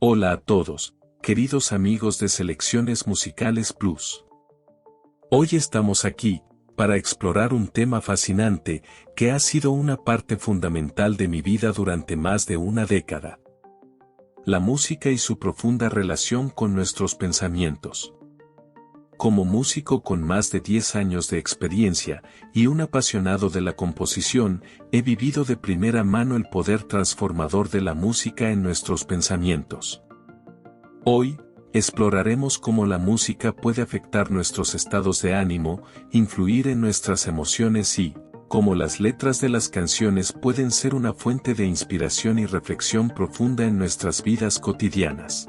Hola a todos, queridos amigos de Selecciones Musicales Plus. Hoy estamos aquí, para explorar un tema fascinante, que ha sido una parte fundamental de mi vida durante más de una década. La música y su profunda relación con nuestros pensamientos. Como músico con más de 10 años de experiencia, y un apasionado de la composición, he vivido de primera mano el poder transformador de la música en nuestros pensamientos. Hoy, exploraremos cómo la música puede afectar nuestros estados de ánimo, influir en nuestras emociones y, cómo las letras de las canciones pueden ser una fuente de inspiración y reflexión profunda en nuestras vidas cotidianas.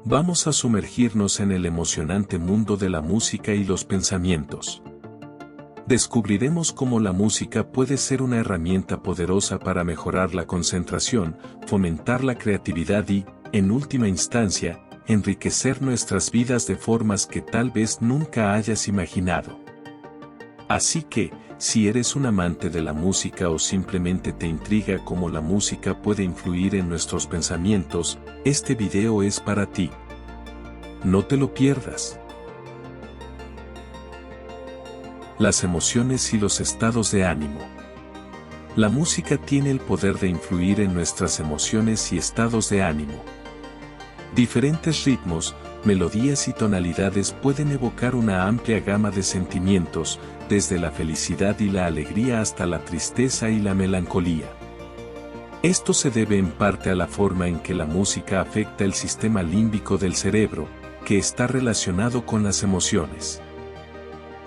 Vamos a sumergirnos en el emocionante mundo de la música y los pensamientos. Descubriremos cómo la música puede ser una herramienta poderosa para mejorar la concentración, fomentar la creatividad y, en última instancia, enriquecer nuestras vidas de formas que tal vez nunca hayas imaginado. Así que, si eres un amante de la música o simplemente te intriga cómo la música puede influir en nuestros pensamientos, este video es para ti. No te lo pierdas. Las emociones y los estados de ánimo. La música tiene el poder de influir en nuestras emociones y estados de ánimo. Diferentes ritmos, melodías y tonalidades pueden evocar una amplia gama de sentimientos, desde la felicidad y la alegría hasta la tristeza y la melancolía. Esto se debe en parte a la forma en que la música afecta el sistema límbico del cerebro, que está relacionado con las emociones.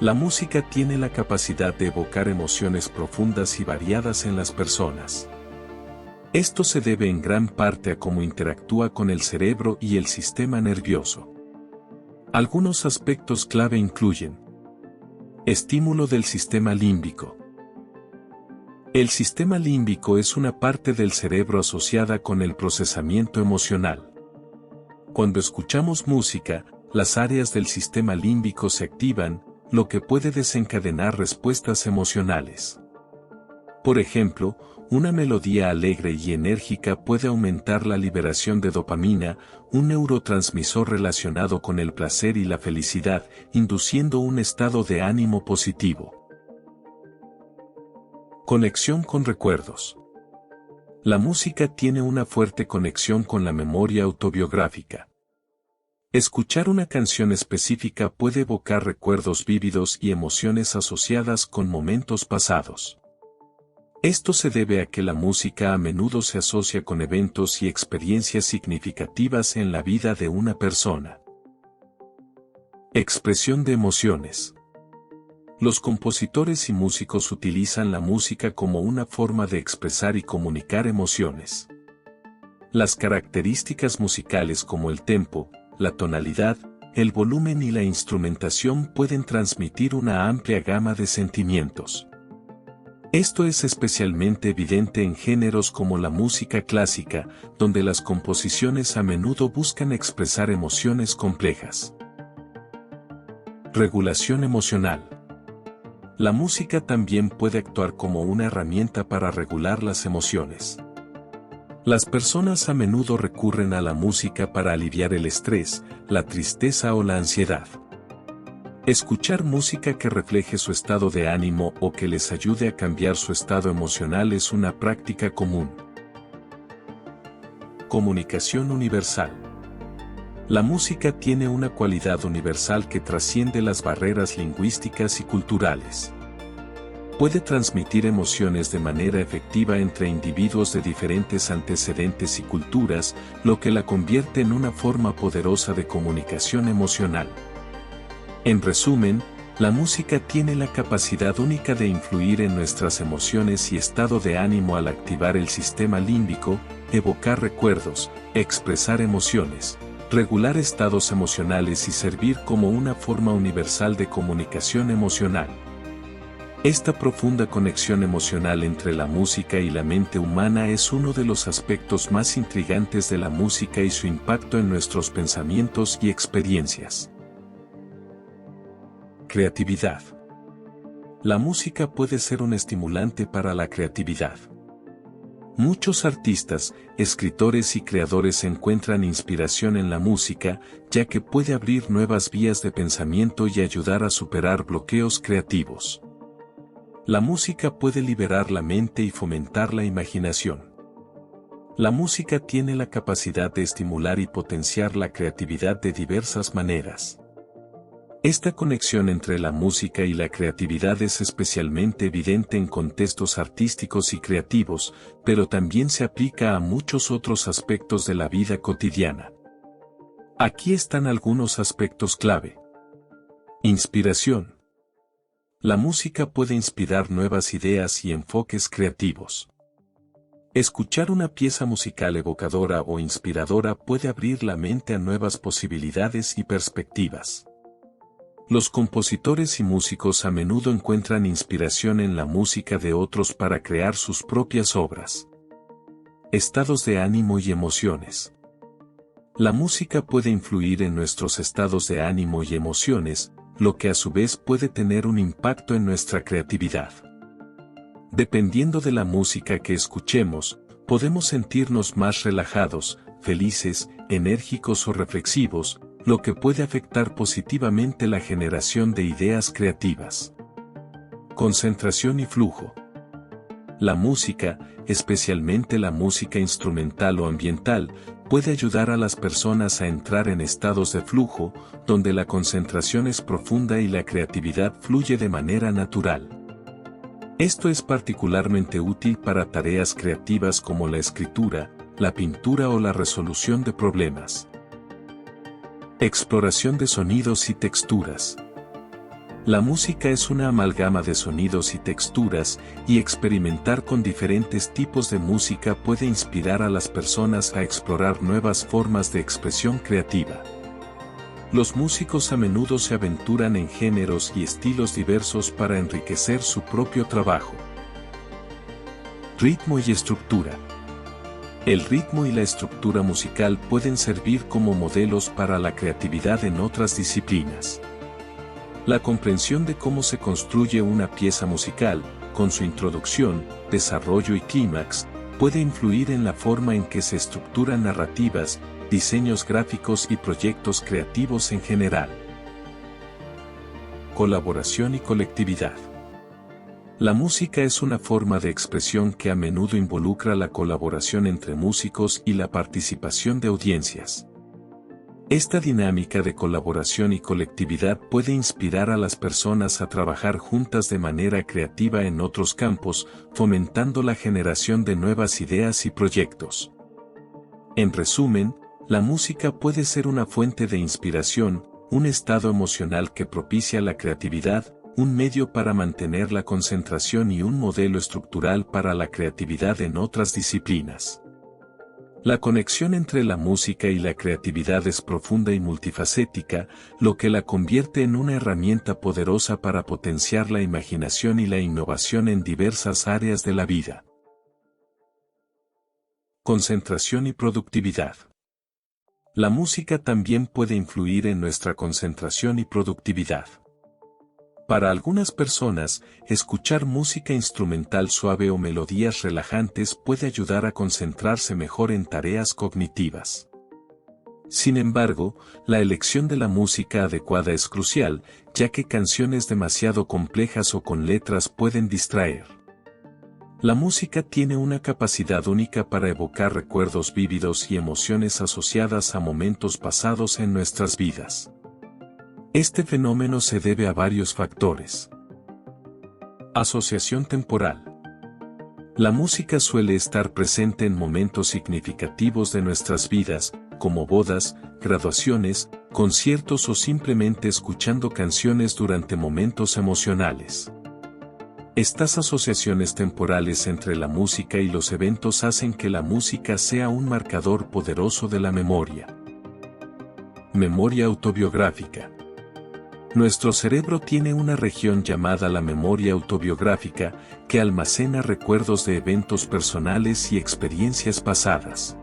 La música tiene la capacidad de evocar emociones profundas y variadas en las personas. Esto se debe en gran parte a cómo interactúa con el cerebro y el sistema nervioso. Algunos aspectos clave incluyen: estímulo del sistema límbico. El sistema límbico es una parte del cerebro asociada con el procesamiento emocional. Cuando escuchamos música, las áreas del sistema límbico se activan, lo que puede desencadenar respuestas emocionales. Por ejemplo, una melodía alegre y enérgica puede aumentar la liberación de dopamina, un neurotransmisor relacionado con el placer y la felicidad, induciendo un estado de ánimo positivo. Conexión con recuerdos. La música tiene una fuerte conexión con la memoria autobiográfica. Escuchar una canción específica puede evocar recuerdos vívidos y emociones asociadas con momentos pasados. Esto se debe a que la música a menudo se asocia con eventos y experiencias significativas en la vida de una persona. Expresión de emociones. Los compositores y músicos utilizan la música como una forma de expresar y comunicar emociones. Las características musicales como el tempo, la tonalidad, el volumen y la instrumentación pueden transmitir una amplia gama de sentimientos. Esto es especialmente evidente en géneros como la música clásica, donde las composiciones a menudo buscan expresar emociones complejas. Regulación emocional. La música también puede actuar como una herramienta para regular las emociones. Las personas a menudo recurren a la música para aliviar el estrés, la tristeza o la ansiedad. Escuchar música que refleje su estado de ánimo o que les ayude a cambiar su estado emocional es una práctica común. Comunicación universal. La música tiene una cualidad universal que trasciende las barreras lingüísticas y culturales. Puede transmitir emociones de manera efectiva entre individuos de diferentes antecedentes y culturas, lo que la convierte en una forma poderosa de comunicación emocional. En resumen, la música tiene la capacidad única de influir en nuestras emociones y estado de ánimo al activar el sistema límbico, evocar recuerdos, expresar emociones, regular estados emocionales y servir como una forma universal de comunicación emocional. Esta profunda conexión emocional entre la música y la mente humana es uno de los aspectos más intrigantes de la música y su impacto en nuestros pensamientos y experiencias. Creatividad. La música puede ser un estimulante para la creatividad. Muchos artistas, escritores y creadores encuentran inspiración en la música, ya que puede abrir nuevas vías de pensamiento y ayudar a superar bloqueos creativos. La música puede liberar la mente y fomentar la imaginación. La música tiene la capacidad de estimular y potenciar la creatividad de diversas maneras. Esta conexión entre la música y la creatividad es especialmente evidente en contextos artísticos y creativos, pero también se aplica a muchos otros aspectos de la vida cotidiana. Aquí están algunos aspectos clave. Inspiración. La música puede inspirar nuevas ideas y enfoques creativos. Escuchar una pieza musical evocadora o inspiradora puede abrir la mente a nuevas posibilidades y perspectivas. Los compositores y músicos a menudo encuentran inspiración en la música de otros para crear sus propias obras. Estados de ánimo y emociones. La música puede influir en nuestros estados de ánimo y emociones, lo que a su vez puede tener un impacto en nuestra creatividad. Dependiendo de la música que escuchemos, podemos sentirnos más relajados, felices, enérgicos o reflexivos, lo que puede afectar positivamente la generación de ideas creativas. Concentración y flujo. La música, especialmente la música instrumental o ambiental, puede ayudar a las personas a entrar en estados de flujo, donde la concentración es profunda y la creatividad fluye de manera natural. Esto es particularmente útil para tareas creativas como la escritura, la pintura o la resolución de problemas. Exploración de sonidos y texturas. La música es una amalgama de sonidos y texturas, y experimentar con diferentes tipos de música puede inspirar a las personas a explorar nuevas formas de expresión creativa. Los músicos a menudo se aventuran en géneros y estilos diversos para enriquecer su propio trabajo. Ritmo y estructura. El ritmo y la estructura musical pueden servir como modelos para la creatividad en otras disciplinas. La comprensión de cómo se construye una pieza musical, con su introducción, desarrollo y clímax, puede influir en la forma en que se estructuran narrativas, diseños gráficos y proyectos creativos en general. Colaboración y colectividad. La música es una forma de expresión que a menudo involucra la colaboración entre músicos y la participación de audiencias. Esta dinámica de colaboración y colectividad puede inspirar a las personas a trabajar juntas de manera creativa en otros campos, fomentando la generación de nuevas ideas y proyectos. En resumen, la música puede ser una fuente de inspiración, un estado emocional que propicia la creatividad, un medio para mantener la concentración y un modelo estructural para la creatividad en otras disciplinas. La conexión entre la música y la creatividad es profunda y multifacética, lo que la convierte en una herramienta poderosa para potenciar la imaginación y la innovación en diversas áreas de la vida. Concentración y productividad. La música también puede influir en nuestra concentración y productividad. Para algunas personas, escuchar música instrumental suave o melodías relajantes puede ayudar a concentrarse mejor en tareas cognitivas. Sin embargo, la elección de la música adecuada es crucial, ya que canciones demasiado complejas o con letras pueden distraer. La música tiene una capacidad única para evocar recuerdos vívidos y emociones asociadas a momentos pasados en nuestras vidas. Este fenómeno se debe a varios factores. Asociación temporal. La música suele estar presente en momentos significativos de nuestras vidas, como bodas, graduaciones, conciertos o simplemente escuchando canciones durante momentos emocionales. Estas asociaciones temporales entre la música y los eventos hacen que la música sea un marcador poderoso de la memoria. Memoria autobiográfica. Nuestro cerebro tiene una región llamada la memoria autobiográfica, que almacena recuerdos de eventos personales y experiencias pasadas.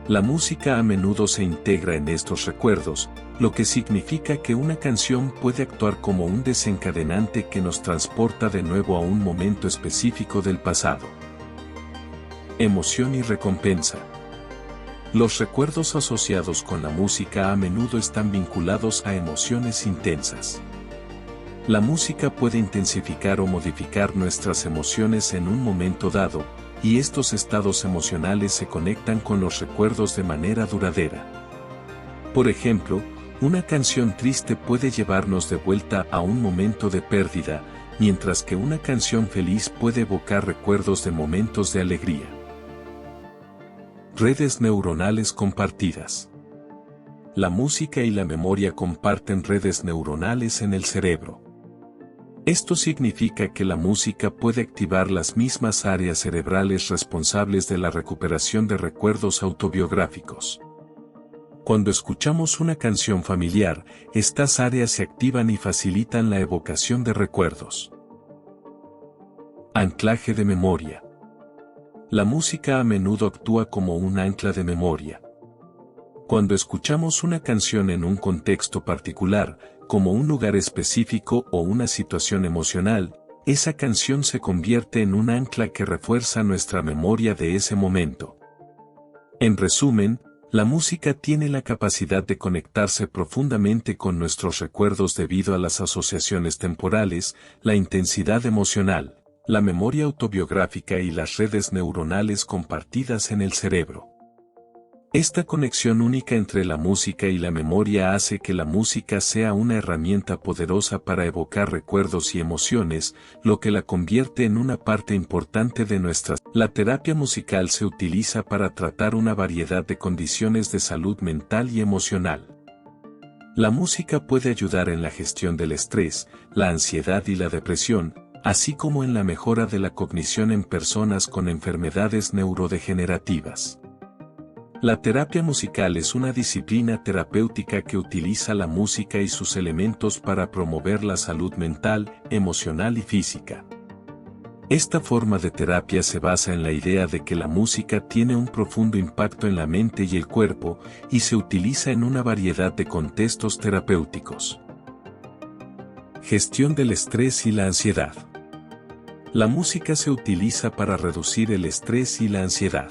La música a menudo se integra en estos recuerdos, lo que significa que una canción puede actuar como un desencadenante que nos transporta de nuevo a un momento específico del pasado. Emoción y recompensa. Los recuerdos asociados con la música a menudo están vinculados a emociones intensas. La música puede intensificar o modificar nuestras emociones en un momento dado, y estos estados emocionales se conectan con los recuerdos de manera duradera. Por ejemplo, una canción triste puede llevarnos de vuelta a un momento de pérdida, mientras que una canción feliz puede evocar recuerdos de momentos de alegría. Redes neuronales compartidas. La música y la memoria comparten redes neuronales en el cerebro. Esto significa que la música puede activar las mismas áreas cerebrales responsables de la recuperación de recuerdos autobiográficos. Cuando escuchamos una canción familiar, estas áreas se activan y facilitan la evocación de recuerdos. Anclaje de memoria. La música a menudo actúa como un ancla de memoria. Cuando escuchamos una canción en un contexto particular, como un lugar específico o una situación emocional, esa canción se convierte en un ancla que refuerza nuestra memoria de ese momento. En resumen, la música tiene la capacidad de conectarse profundamente con nuestros recuerdos debido a las asociaciones temporales, la intensidad emocional, la memoria autobiográfica y las redes neuronales compartidas en el cerebro. Esta conexión única entre la música y la memoria hace que la música sea una herramienta poderosa para evocar recuerdos y emociones, lo que la convierte en una parte importante de nuestras. La terapia musical se utiliza para tratar una variedad de condiciones de salud mental y emocional. La música puede ayudar en la gestión del estrés, la ansiedad y la depresión, así como en la mejora de la cognición en personas con enfermedades neurodegenerativas. La terapia musical es una disciplina terapéutica que utiliza la música y sus elementos para promover la salud mental, emocional y física. Esta forma de terapia se basa en la idea de que la música tiene un profundo impacto en la mente y el cuerpo, y se utiliza en una variedad de contextos terapéuticos. Gestión del estrés y la ansiedad. La música se utiliza para reducir el estrés y la ansiedad.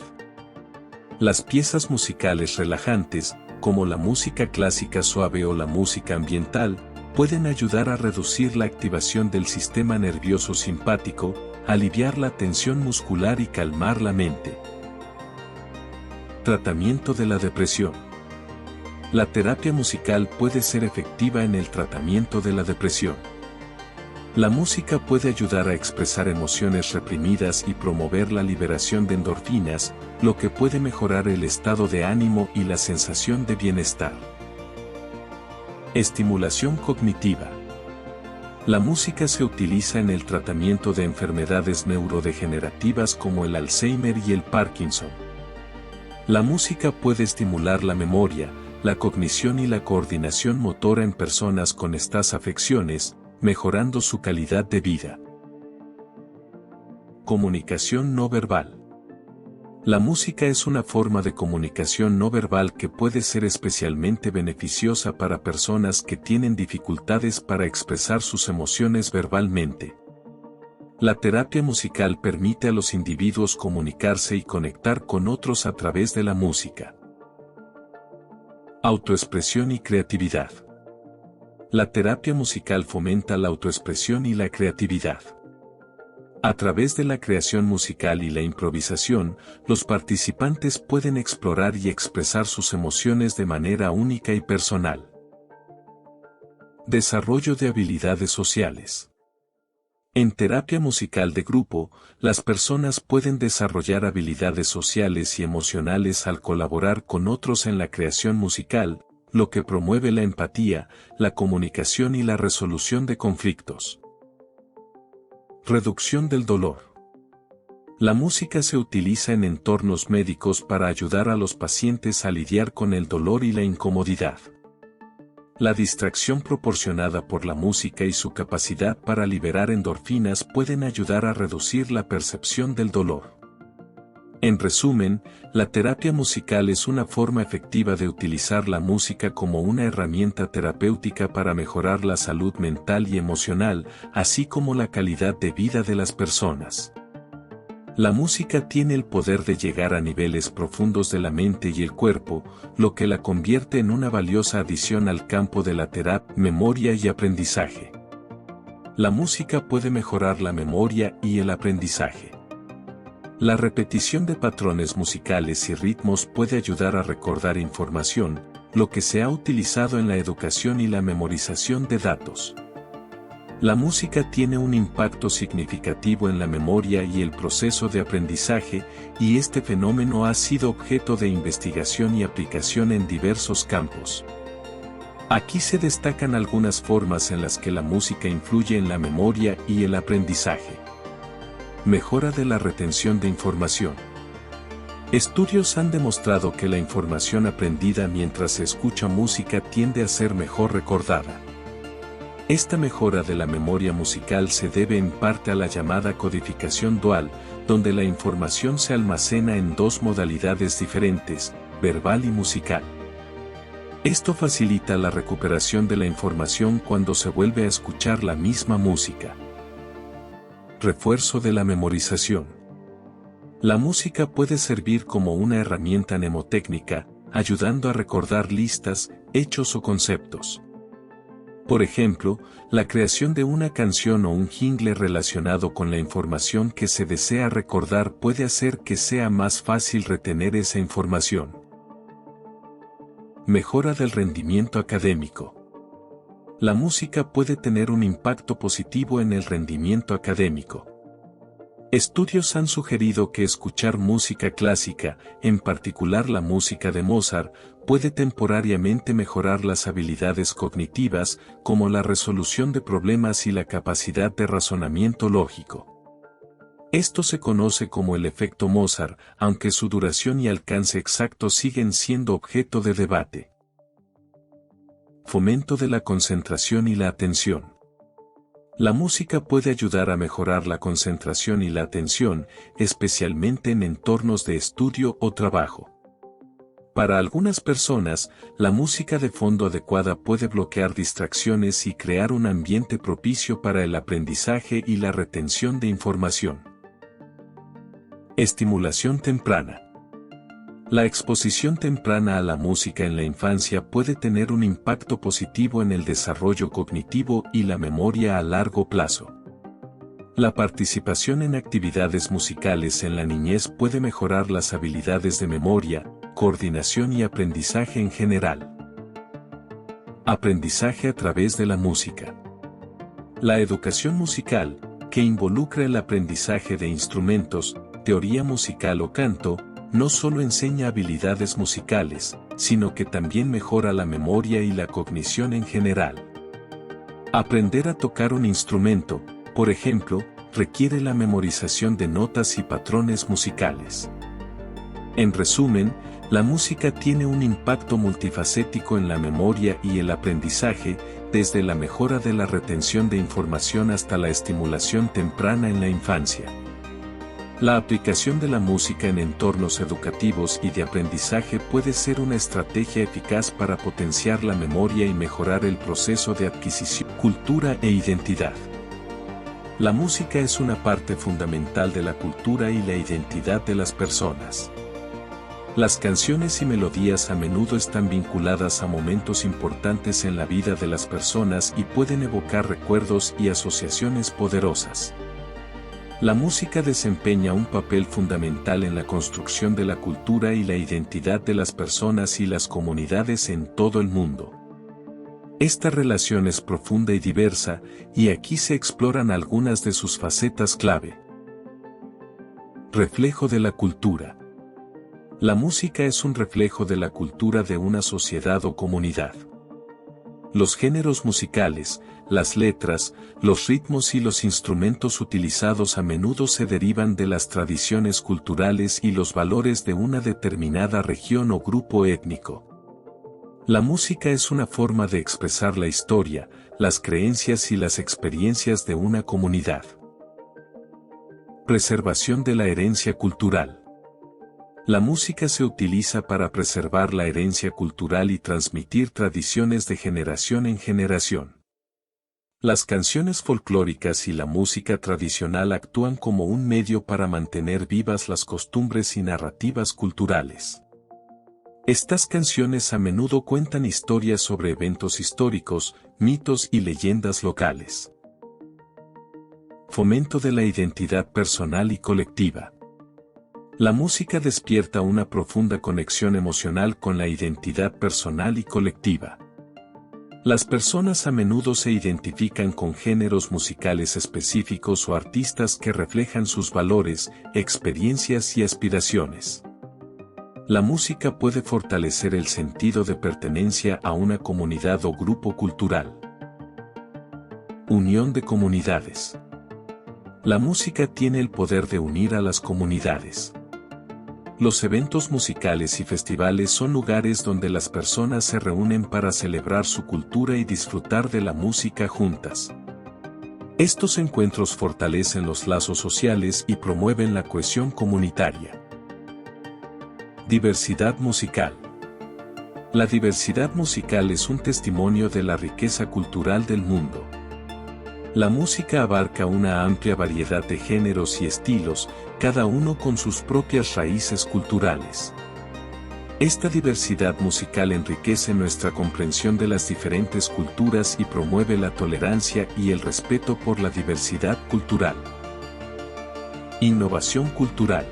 Las piezas musicales relajantes, como la música clásica suave o la música ambiental, pueden ayudar a reducir la activación del sistema nervioso simpático, aliviar la tensión muscular y calmar la mente. Tratamiento de la depresión. La terapia musical puede ser efectiva en el tratamiento de la depresión. La música puede ayudar a expresar emociones reprimidas y promover la liberación de endorfinas, lo que puede mejorar el estado de ánimo y la sensación de bienestar. Estimulación cognitiva. La música se utiliza en el tratamiento de enfermedades neurodegenerativas como el Alzheimer y el Parkinson. La música puede estimular la memoria, la cognición y la coordinación motora en personas con estas afecciones, mejorando su calidad de vida. Comunicación no verbal. La música es una forma de comunicación no verbal que puede ser especialmente beneficiosa para personas que tienen dificultades para expresar sus emociones verbalmente. La terapia musical permite a los individuos comunicarse y conectar con otros a través de la música. Autoexpresión y creatividad. La terapia musical fomenta la autoexpresión y la creatividad. A través de la creación musical y la improvisación, los participantes pueden explorar y expresar sus emociones de manera única y personal. Desarrollo de habilidades sociales. En terapia musical de grupo, las personas pueden desarrollar habilidades sociales y emocionales al colaborar con otros en la creación musical, lo que promueve la empatía, la comunicación y la resolución de conflictos. Reducción del dolor. La música se utiliza en entornos médicos para ayudar a los pacientes a lidiar con el dolor y la incomodidad. La distracción proporcionada por la música y su capacidad para liberar endorfinas pueden ayudar a reducir la percepción del dolor. En resumen, la terapia musical es una forma efectiva de utilizar la música como una herramienta terapéutica para mejorar la salud mental y emocional, así como la calidad de vida de las personas. La música tiene el poder de llegar a niveles profundos de la mente y el cuerpo, lo que la convierte en una valiosa adición al campo de la terapia, memoria y aprendizaje. La música puede mejorar la memoria y el aprendizaje. La repetición de patrones musicales y ritmos puede ayudar a recordar información, lo que se ha utilizado en la educación y la memorización de datos. La música tiene un impacto significativo en la memoria y el proceso de aprendizaje, y este fenómeno ha sido objeto de investigación y aplicación en diversos campos. Aquí se destacan algunas formas en las que la música influye en la memoria y el aprendizaje. Mejora de la retención de información. Estudios han demostrado que la información aprendida mientras se escucha música tiende a ser mejor recordada. Esta mejora de la memoria musical se debe en parte a la llamada codificación dual, donde la información se almacena en dos modalidades diferentes, verbal y musical. Esto facilita la recuperación de la información cuando se vuelve a escuchar la misma música. Refuerzo de la memorización. La música puede servir como una herramienta mnemotécnica, ayudando a recordar listas, hechos o conceptos. Por ejemplo, la creación de una canción o un jingle relacionado con la información que se desea recordar puede hacer que sea más fácil retener esa información. Mejora del rendimiento académico. La música puede tener un impacto positivo en el rendimiento académico. Estudios han sugerido que escuchar música clásica, en particular la música de Mozart, puede temporariamente mejorar las habilidades cognitivas, como la resolución de problemas y la capacidad de razonamiento lógico. Esto se conoce como el efecto Mozart, aunque su duración y alcance exacto siguen siendo objeto de debate. Fomento de la concentración y la atención. La música puede ayudar a mejorar la concentración y la atención, especialmente en entornos de estudio o trabajo. Para algunas personas, la música de fondo adecuada puede bloquear distracciones y crear un ambiente propicio para el aprendizaje y la retención de información. Estimulación temprana. La exposición temprana a la música en la infancia puede tener un impacto positivo en el desarrollo cognitivo y la memoria a largo plazo. La participación en actividades musicales en la niñez puede mejorar las habilidades de memoria, coordinación y aprendizaje en general. Aprendizaje a través de la música. La educación musical, que involucra el aprendizaje de instrumentos, teoría musical o canto, no solo enseña habilidades musicales, sino que también mejora la memoria y la cognición en general. Aprender a tocar un instrumento, por ejemplo, requiere la memorización de notas y patrones musicales. En resumen, la música tiene un impacto multifacético en la memoria y el aprendizaje, desde la mejora de la retención de información hasta la estimulación temprana en la infancia. La aplicación de la música en entornos educativos y de aprendizaje puede ser una estrategia eficaz para potenciar la memoria y mejorar el proceso de adquisición, cultura e identidad. La música es una parte fundamental de la cultura y la identidad de las personas. Las canciones y melodías a menudo están vinculadas a momentos importantes en la vida de las personas y pueden evocar recuerdos y asociaciones poderosas. La música desempeña un papel fundamental en la construcción de la cultura y la identidad de las personas y las comunidades en todo el mundo. Esta relación es profunda y diversa, y aquí se exploran algunas de sus facetas clave. Reflejo de la cultura. La música es un reflejo de la cultura de una sociedad o comunidad. Los géneros musicales, las letras, los ritmos y los instrumentos utilizados a menudo se derivan de las tradiciones culturales y los valores de una determinada región o grupo étnico. La música es una forma de expresar la historia, las creencias y las experiencias de una comunidad. Preservación de la herencia cultural. La música se utiliza para preservar la herencia cultural y transmitir tradiciones de generación en generación. Las canciones folclóricas y la música tradicional actúan como un medio para mantener vivas las costumbres y narrativas culturales. Estas canciones a menudo cuentan historias sobre eventos históricos, mitos y leyendas locales. Fomento de la identidad personal y colectiva. La música despierta una profunda conexión emocional con la identidad personal y colectiva. Las personas a menudo se identifican con géneros musicales específicos o artistas que reflejan sus valores, experiencias y aspiraciones. La música puede fortalecer el sentido de pertenencia a una comunidad o grupo cultural. Unión de comunidades. La música tiene el poder de unir a las comunidades. Los eventos musicales y festivales son lugares donde las personas se reúnen para celebrar su cultura y disfrutar de la música juntas. Estos encuentros fortalecen los lazos sociales y promueven la cohesión comunitaria. Diversidad musical. La diversidad musical es un testimonio de la riqueza cultural del mundo. La música abarca una amplia variedad de géneros y estilos, cada uno con sus propias raíces culturales. Esta diversidad musical enriquece nuestra comprensión de las diferentes culturas y promueve la tolerancia y el respeto por la diversidad cultural. Innovación cultural.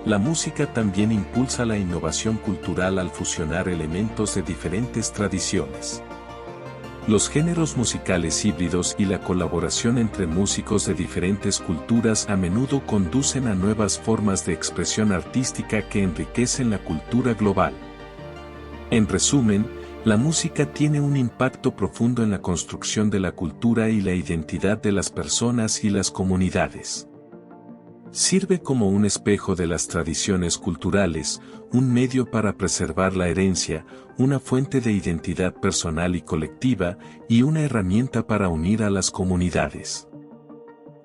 La música también impulsa la innovación cultural al fusionar elementos de diferentes tradiciones. Los géneros musicales híbridos y la colaboración entre músicos de diferentes culturas a menudo conducen a nuevas formas de expresión artística que enriquecen la cultura global. En resumen, la música tiene un impacto profundo en la construcción de la cultura y la identidad de las personas y las comunidades. Sirve como un espejo de las tradiciones culturales, un medio para preservar la herencia, una fuente de identidad personal y colectiva, y una herramienta para unir a las comunidades.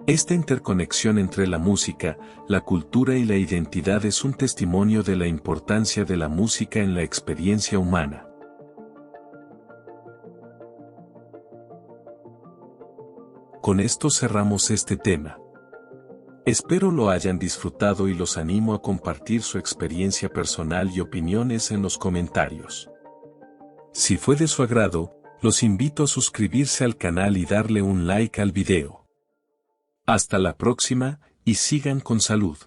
Esta interconexión entre la música, la cultura y la identidad es un testimonio de la importancia de la música en la experiencia humana. Con esto cerramos este tema. Espero lo hayan disfrutado y los animo a compartir su experiencia personal y opiniones en los comentarios. Si fue de su agrado, los invito a suscribirse al canal y darle un like al video. Hasta la próxima, y sigan con salud.